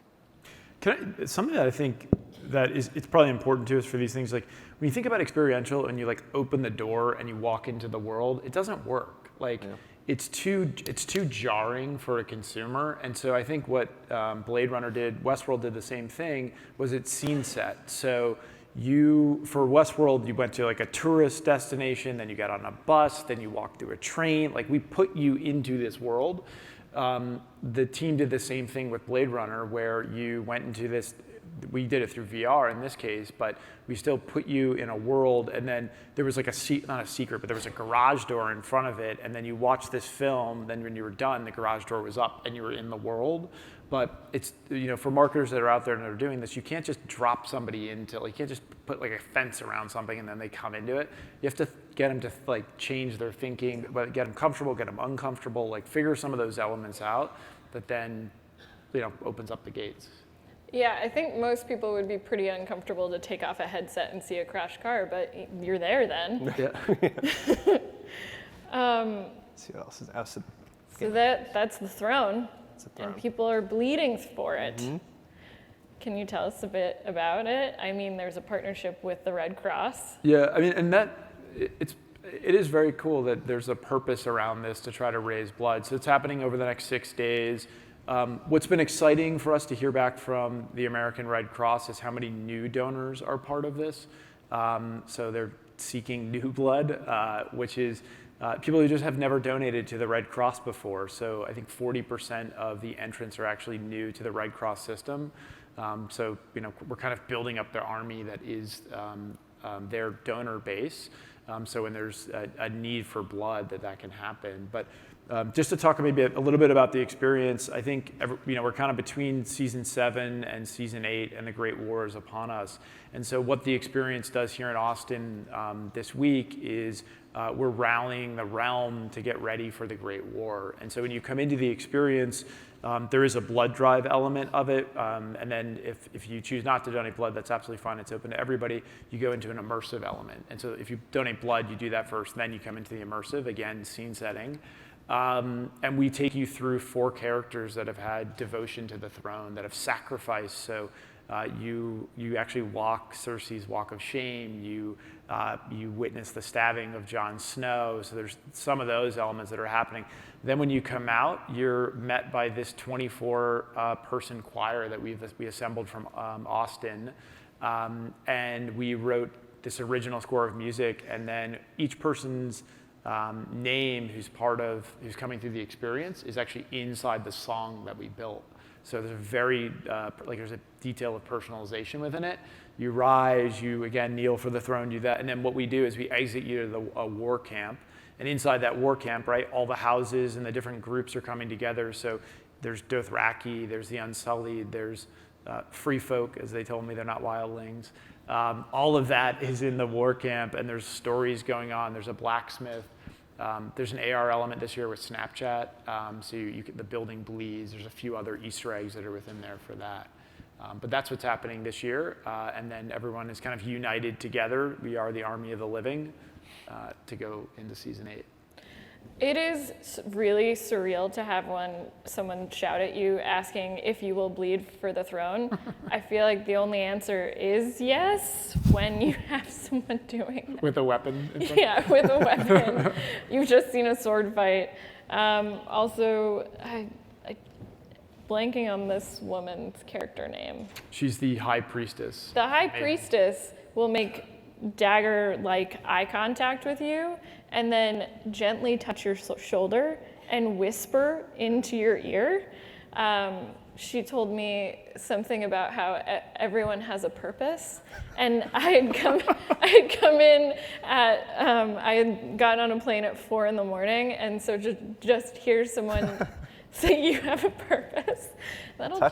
Something that I think that it's probably important to us for these things, like when you think about experiential and you like open the door and you walk into the world, it doesn't work. Like it's too jarring for a consumer. And so I think what Blade Runner did, Westworld did the same thing, was it's scene set. So for Westworld, you went to like a tourist destination, then you got on a bus, then you walked through a train. Like we put you into this world. The team did the same thing with Blade Runner, where you went into this. We did it through VR in this case, but we still put you in a world, and then there was like not a secret, but there was a garage door in front of it, and then you watched this film, then when you were done, the garage door was up and you were in the world. But it's, for marketers that are out there and are doing this, you can't just drop somebody into, like, you can't just put like a fence around something and then they come into it. You have to get them to like change their thinking, but get them comfortable, get them uncomfortable, like figure some of those elements out that then, opens up the gates. Yeah, I think most people would be pretty uncomfortable to take off a headset and see a crashed car, but you're there then. Yeah. See what else is out. So that's the throne, and people are bleeding for it. Mm-hmm. Can you tell us a bit about it? I mean, there's a partnership with the Red Cross. Yeah, I mean, and it is very cool that there's a purpose around this to try to raise blood. So it's happening over the next 6 days. What's been exciting for us to hear back from the American Red Cross is how many new donors are part of this. So they're seeking new blood, which is people who just have never donated to the Red Cross before. So I think 40% of the entrants are actually new to the Red Cross system. So we're kind of building up their army that is their donor base. So when there's a need for blood, that can happen. But Just to talk maybe a little bit about the experience, I think we're kind of between season 7 and season 8, and the Great War is upon us. And so what the experience does here in Austin this week is we're rallying the realm to get ready for the Great War. And so when you come into the experience, there is a blood drive element of it, and then if you choose not to donate blood, that's absolutely fine. It's open to everybody. You go into an immersive element. And so if you donate blood, you do that first, then you come into the immersive, again, scene setting. And we take you through 4 characters that have had devotion to the throne, that have sacrificed. So you actually walk Cersei's walk of shame. You witness the stabbing of Jon Snow. So there's some of those elements that are happening. Then when you come out, you're met by this 24-person choir that we assembled from Austin, and we wrote this original score of music. And then each person's name who's coming through the experience is actually inside the song that we built. So there's a very there's a detail of personalization within it. You rise, you again kneel for the throne, do that, and then what we do is we exit you to a war camp, and inside that war camp, right, all the houses and the different groups are coming together. So there's Dothraki, there's the Unsullied, there's free folk, as they told me, they're not wildlings. All of that is in the war camp, and there's stories going on. There's a blacksmith. There's an AR element this year with Snapchat, so the building bleeds. There's a few other Easter eggs that are within there for that. But that's what's happening this year, and then everyone is kind of united together. We are the army of the living to go into season 8. It is really surreal to have someone shout at you asking if you will bleed for the throne. I feel like the only answer is yes when you have someone doing it. With a weapon in front? Yeah, with a weapon. You've just seen a sword fight. Also, I'm blanking on this woman's character name. She's the high priestess. The high priestess will make dagger-like eye contact with you and then gently touch your shoulder and whisper into your ear. She told me something about how everyone has a purpose, and I had come in at I had gotten on a plane at 4 a.m, and so just hear someone say you have a purpose. That'll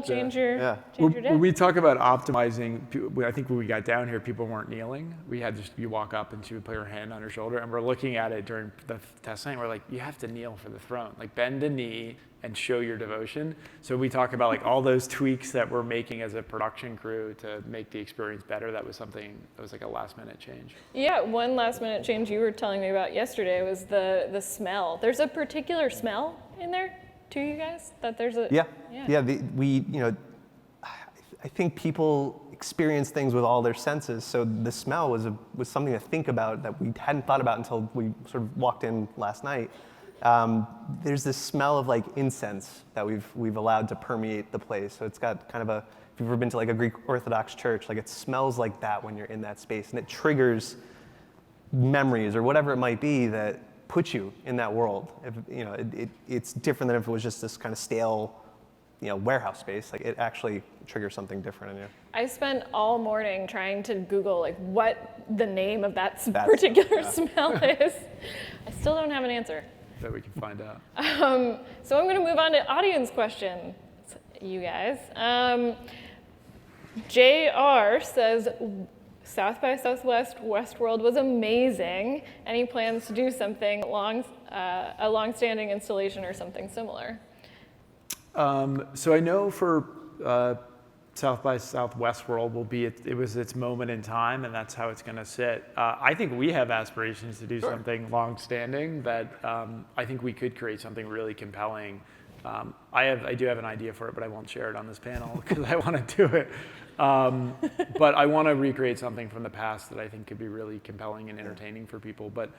change your day. When we talk about optimizing, I think when we got down here, people weren't kneeling. We had you walk up and she would put her hand on her shoulder, and we're looking at it during the test night. We're like, you have to kneel for the throne. Like, bend a knee and show your devotion. So we talk about like all those tweaks that we're making as a production crew to make the experience better. That was something that was like a last minute change. Yeah, one last minute change you were telling me about yesterday was the smell. There's a particular smell in there to you guys that there's a I think people experience things with all their senses, so the smell was something to think about that we hadn't thought about until we sort of walked in last night. There's this smell of like incense that we've allowed to permeate the place, so it's got kind of if you've ever been to like a Greek Orthodox church, like it smells like that when you're in that space, and it triggers memories or whatever it might be that put you in that world. It's different than if it was just this kind of stale, warehouse space. Like it actually triggers something different in you. I spent all morning trying to Google like what the name of that particular smell is. I still don't have an answer. That we can find out. So I'm going to move on to audience questions, you guys. JR says, South by Southwest Westworld was amazing. Any plans to do something a long-standing installation or something similar? So I know for South by Southwestworld will be it was its moment in time, and that's how it's going to sit. I think we have aspirations to do something long-standing that I think we could create something really compelling. I do have an idea for it, but I won't share it on this panel because I want to do it. But I want to recreate something from the past that I think could be really compelling and entertaining for people. But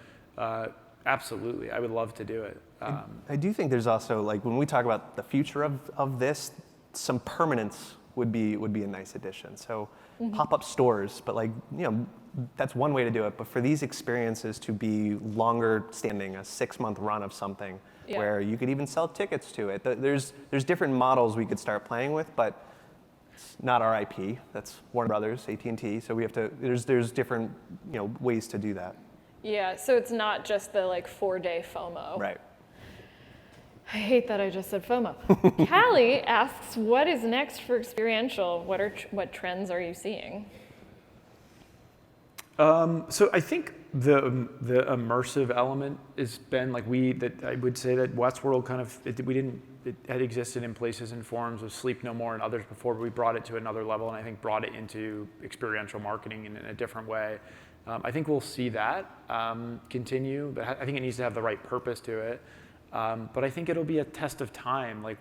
absolutely, I would love to do it. I do think there's also, like, when we talk about the future of this, some permanence would be a nice addition. So pop-up stores, but that's one way to do it. But for these experiences to be longer standing, a 6-month run of something, where you could even sell tickets to it. There's different models we could start playing with, but it's not our IP. That's Warner Brothers, AT&T. So we have to. There's different ways to do that. Yeah. So it's not just the 4-day FOMO. Right. I hate that I just said FOMO. Callie asks, what is next for experiential? What trends are you seeing? So I think the immersive element has been like I would say that Westworld kind of it had existed in places and forms of Sleep No More and others before, but we brought it to another level and I think brought it into experiential marketing in a different way. I think we'll see that continue, but I think it needs to have the right purpose to it. But I think it'll be a test of time. Like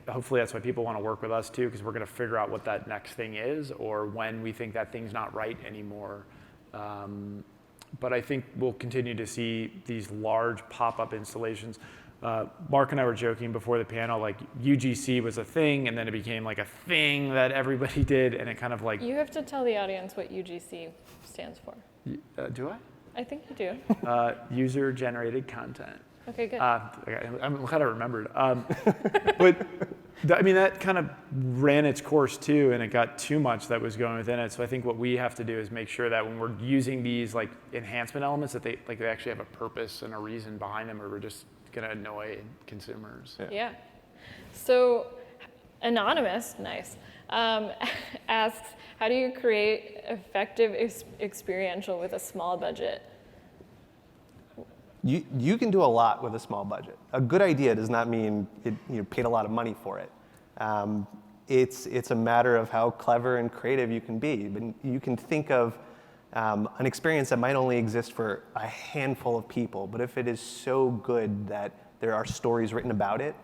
hopefully that's why people want to work with us too, because we're going to figure out what that next thing is, or when we think that thing's not right anymore. But I think we'll continue to see these large pop-up installations. Marc and I were joking before the panel, like UGC was a thing, and then it became like a thing that everybody did, and it kind of like. You have to tell the audience what UGC stands for. Do I? I think you do. User-generated content. Okay, good. I'm glad I remembered. But I mean, that kind of ran its course too, and it got too much that was going within it. So I think what we have to do is make sure that when we're using these like enhancement elements, that they actually have a purpose and a reason behind them, or we're just going to annoy consumers. Yeah. So Anonymous, nice, asks, how do you create effective experiential with a small budget? You can do a lot with a small budget. A good idea does not mean you paid a lot of money for it. It's a matter of how clever and creative you can be. But you can think of an experience that might only exist for a handful of people, but if it is so good that there are stories written about it,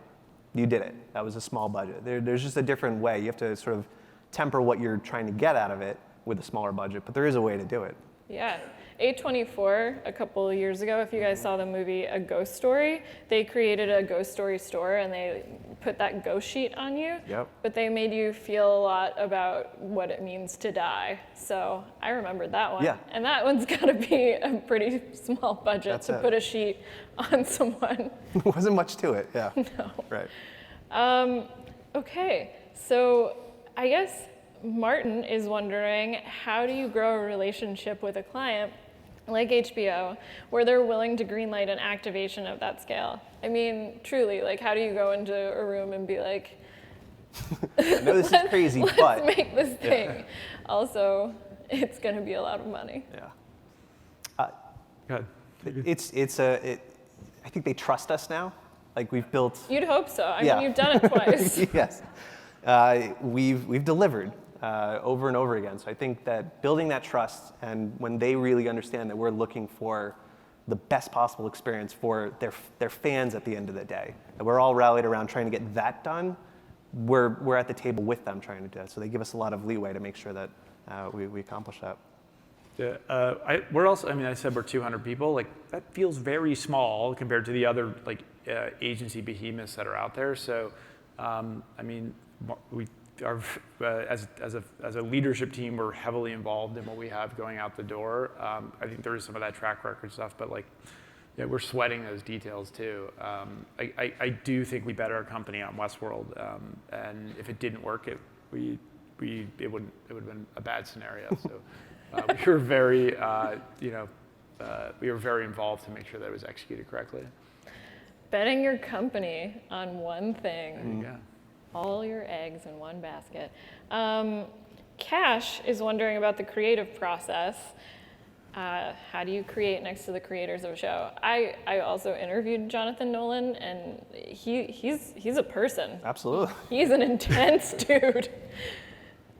you did it. That was a small budget. There's just a different way. You have to sort of temper what you're trying to get out of it with a smaller budget, but there is a way to do it. Yeah. A24, a couple of years ago, if you guys saw the movie A Ghost Story, they created a ghost story store and they put that ghost sheet on you. Yep. But they made you feel a lot about what it means to die. So I remembered that one. Yeah. And that one's got to be a pretty small budget That's to it. put a sheet on someone. There wasn't much to it, yeah. No. Right. Okay, so I guess Martin is wondering, how do you grow a relationship with a client like HBO where they're willing to greenlight an activation of that scale? I mean, truly, like, how do you go into a room and be like, I know this is crazy, let's but make this thing. Also, it's going to be a lot of money. yeah. Go ahead. I think they trust us now. Like we've built. You'd hope so. I Yeah. mean, you've done it twice. Yes. We've delivered over and over again. So I think that building that trust, and when they really understand that we're looking for the best possible experience for their fans at the end of the day, and we're all rallied around trying to get that done, we're at the table with them trying to do it. So they give us a lot of leeway to make sure that we accomplish that. Yeah, we're also, I mean, I said we're 200 people. Like, that feels very small compared to the other agency behemoths that are out there. So, I mean, we are as a leadership team, we're heavily involved in what we have going out the door. I think there is some of that track record stuff, but yeah, we're sweating those details too. I do think we bet our company on Westworld, and if it didn't work, it would have been a bad scenario. So. We were very, we were very involved to make sure that it was executed correctly. Betting your company on one thing. There you go. All your eggs in one basket. Cash is wondering about the creative process. How do you create next to the creators of a show? I also interviewed Jonathan Nolan, and he's a person. Absolutely. He's an intense dude.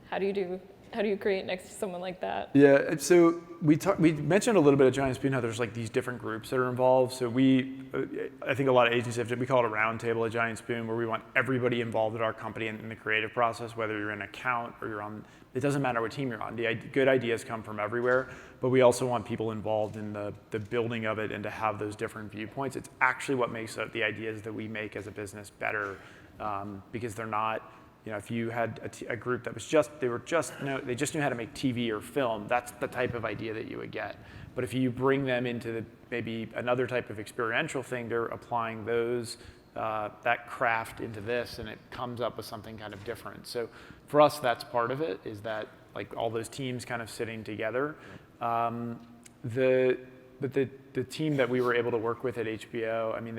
How do you create next to someone like that? Yeah, so we mentioned a little bit at Giant Spoon how there's like these different groups that are involved. So I think a lot of agencies we call it a round table at Giant Spoon, where we want everybody involved at our company in the creative process, whether you're in account or you're on, it doesn't matter what team you're on. Good ideas come from everywhere, but we also want people involved in the building of it and to have those different viewpoints. It's actually what makes the ideas that we make as a business better, because they're not, if you had a group that was they just knew how to make TV or film, that's the type of idea that you would get. But if you bring them into maybe another type of experiential thing, they're applying that craft into this, and it comes up with something kind of different. So for us, that's part of it, is that like all those teams kind of sitting together. but the team that we were able to work with at HBO, I mean,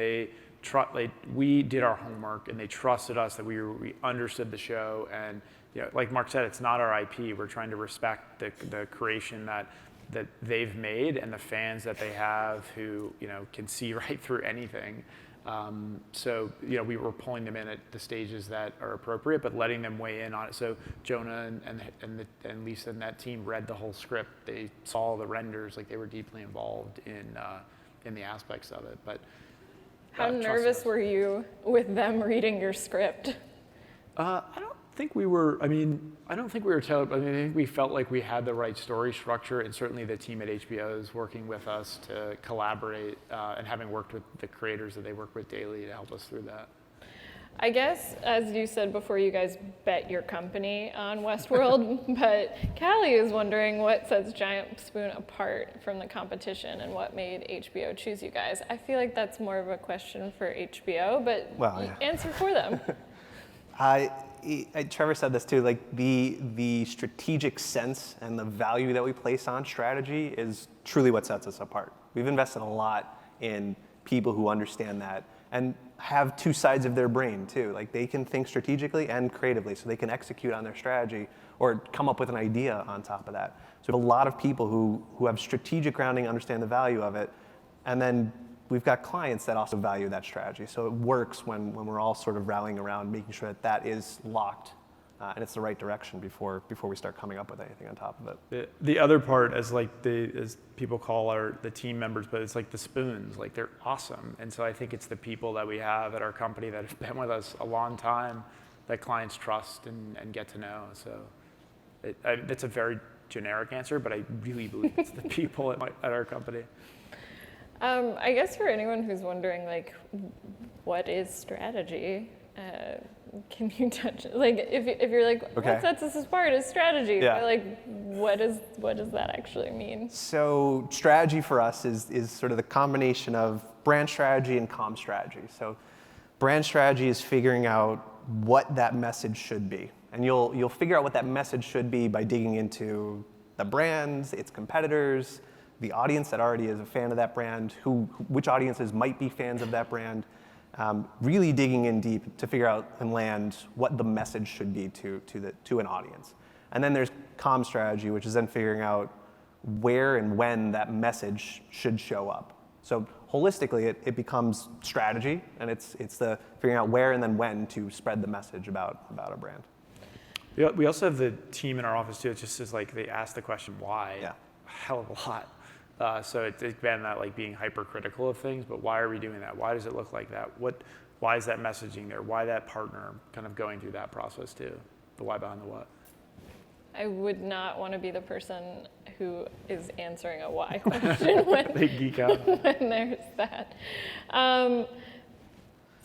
we did our homework and they trusted us that we understood the show. And like Marc said, it's not our IP. We're trying to respect the creation that they've made and the fans that they have who can see right through anything. So we were pulling them in at the stages that are appropriate, but letting them weigh in on it. So Jonah and Lisa and that team read the whole script. They saw the renders, like they were deeply involved in the aspects of it. But how nervous were you with them reading your script? I don't think we were. I don't think we were I think we felt like we had the right story structure, and certainly the team at HBO is working with us to collaborate, and having worked with the creators that they work with daily to help us through that. I guess, as you said before, you guys bet your company on Westworld, but Callie is wondering what sets Giant Spoon apart from the competition and what made HBO choose you guys. I feel like that's more of a question for HBO, but answer for them. Trevor said this too, like the strategic sense and the value that we place on strategy is truly what sets us apart. We've invested a lot in people who understand that and have two sides of their brain too. Like they can think strategically and creatively, so they can execute on their strategy or come up with an idea on top of that. So we have a lot of people who have strategic grounding, understand the value of it, and then we've got clients that also value that strategy. So it works when we're all sort of rallying around, making sure that is locked and it's the right direction before we start coming up with anything on top of it. The other part, as people call the team members, but it's like the spoons, like they're awesome. And so I think it's the people that we have at our company that have been with us a long time that clients trust and get to know. So it's a very generic answer, but I really believe it's the people at our company. I guess for anyone who's wondering, like, what is strategy? Can you touch, like, if you're like, what sets us apart is strategy, but like, what does that actually mean? So strategy for us is sort of the combination of brand strategy and comm strategy. So brand strategy is figuring out what that message should be. And you'll figure out what that message should be by digging into the brands, its competitors, the audience that already is a fan of that brand, which audiences might be fans of that brand, really digging in deep to figure out and land what the message should be to an audience. And then there's comm strategy, which is then figuring out where and when that message should show up. So holistically, it becomes strategy, and it's the figuring out where and then when to spread the message about a brand. Yeah, we also have the team in our office too. It just is like they ask the question why a hell of a lot. So it's been that like being hypercritical of things, but why are we doing that? Why does it look like that? Why is that messaging there? Why that partner? Kind of going through that process too. The why behind the what. I would not want to be the person who is answering a why question when they geek out. When there's that.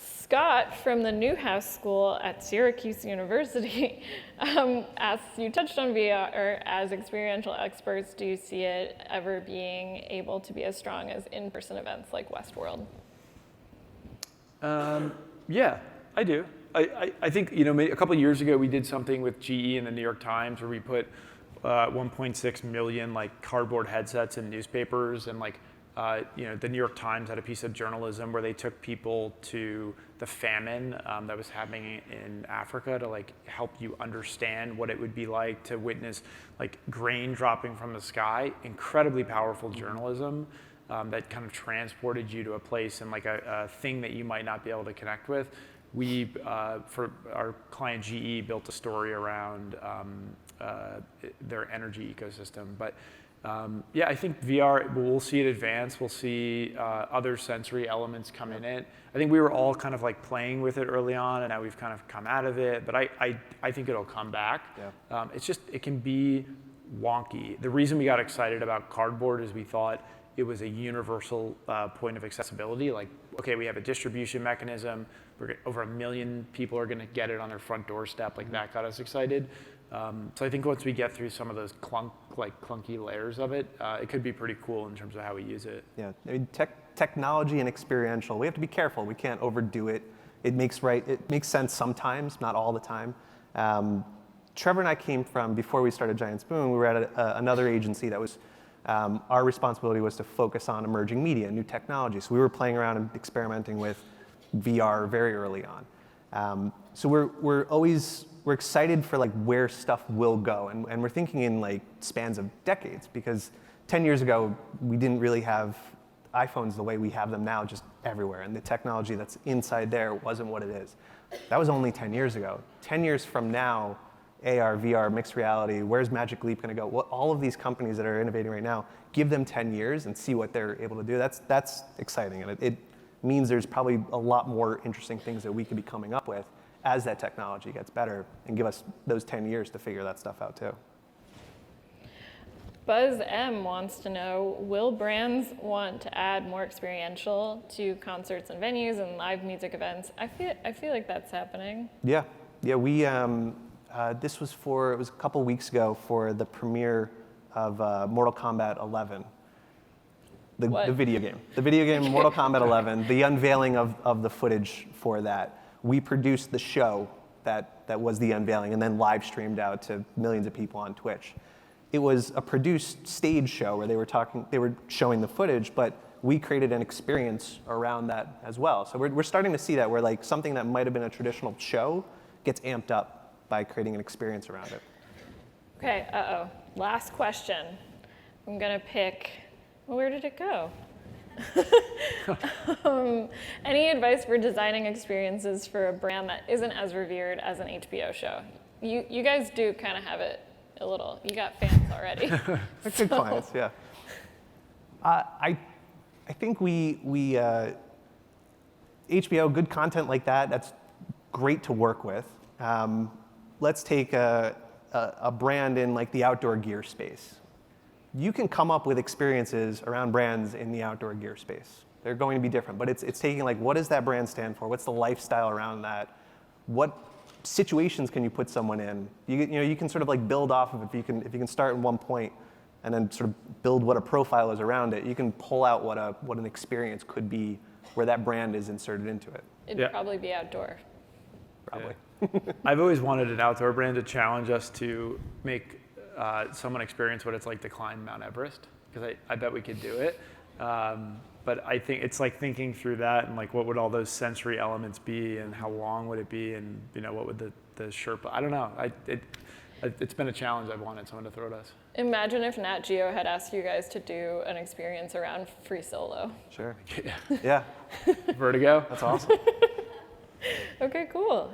Scott from the Newhouse School at Syracuse University asks, you touched on VR as experiential experts. Do you see it ever being able to be as strong as in-person events like Westworld? Yeah, I do. I think, a couple of years ago we did something with GE and the New York Times where we put 1.6 million like cardboard headsets in newspapers, and the New York Times had a piece of journalism where they took people to the famine that was happening in Africa to help you understand what it would be like to witness grain dropping from the sky. Incredibly powerful journalism that kind of transported you to a place and a thing that you might not be able to connect with. We, for our client GE, built a story around their energy ecosystem. But I think VR, we'll see it advance. We'll see other sensory elements come in it. I think we were all kind of playing with it early on, and now we've kind of come out of it. But I think it'll come back. Yeah. It's just, it can be wonky. The reason we got excited about cardboard is we thought it was a universal point of accessibility. Okay, we have a distribution mechanism. Over 1 million people are going to get it on their front doorstep. That got us excited. So I think once we get through some of those clunky layers of it, it could be pretty cool in terms of how we use it. Yeah, I mean, technology and experiential, we have to be careful. We can't overdo it. It makes sense sometimes, not all the time. Trevor and I came from, before we started Giant Spoon, we were at another agency that was Our responsibility was to focus on emerging media, new technology. So we were playing around and experimenting with VR very early on. So we're excited for like where stuff will go, and we're thinking in like spans of decades, because 10 years ago we didn't really have iPhones the way we have them now, just everywhere, and the technology that's inside there wasn't what it is. That was only 10 years ago. 10 years from now, AR, VR, mixed reality, where's Magic Leap going to go? All of these companies that are innovating right now, give them 10 years and see what they're able to do. That's exciting, and it means there's probably a lot more interesting things that we could be coming up with as that technology gets better, and give us those 10 years to figure that stuff out too. Buzz M wants to know, will brands want to add more experiential to concerts and venues and live music events? I feel like that's happening. Yeah, we, this was it was a couple weeks ago for the premiere of Mortal Kombat 11. The video game. The video game Mortal Kombat 11, the unveiling of the footage for that. We produced the show that was the unveiling, and then live streamed out to millions of people on Twitch. It was a produced stage show where they were showing the footage, but we created an experience around that as well. So we're starting to see that, where like something that might have been a traditional show gets amped up by creating an experience around it. Okay, last question. I'm gonna pick, well, where did it go? Any advice for designing experiences for a brand that isn't as revered as an HBO show? You guys do kind of have it a little. You got fans already. Good clients, yeah. I think we HBO, good content like that, that's great to work with. Let's take a brand in like the outdoor gear space. You can come up with experiences around brands in the outdoor gear space. They're going to be different, but it's taking like, what does that brand stand for? What's the lifestyle around that? What situations can you put someone in? You can sort of like build off of it. If you can start in one point and then sort of build what a profile is around it, you can pull out what an experience could be where that brand is inserted into it. It'd probably be outdoor. Probably. Yeah. I've always wanted an outdoor brand to challenge us to make someone experience what it's like to climb Mount Everest, because I bet we could do it. But I think it's like thinking through that, and like what would all those sensory elements be, and how long would it be, and what would the Sherpa, I don't know. It's been a challenge I've wanted someone to throw at us. Imagine if Nat Geo had asked you guys to do an experience around free solo. Sure. Yeah. Vertigo. That's awesome. Okay, cool.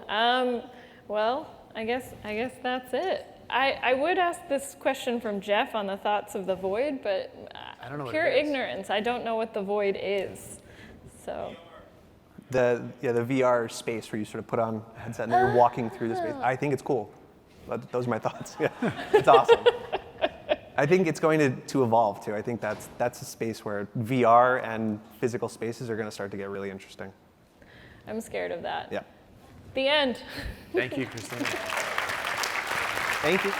Well, I guess that's it. I would ask this question from Jeff on the thoughts of the void, but I don't know pure what it is. ignorance. I don't know what the void is. So The VR space where you sort of put on a headset and then you're walking through the space. I think it's cool. But those are my thoughts. Yeah, it's awesome. I think it's going to evolve too. I think that's a space where VR and physical spaces are going to start to get really interesting. I'm scared of that. Yeah. The end. Thank you, Christina. Thank you.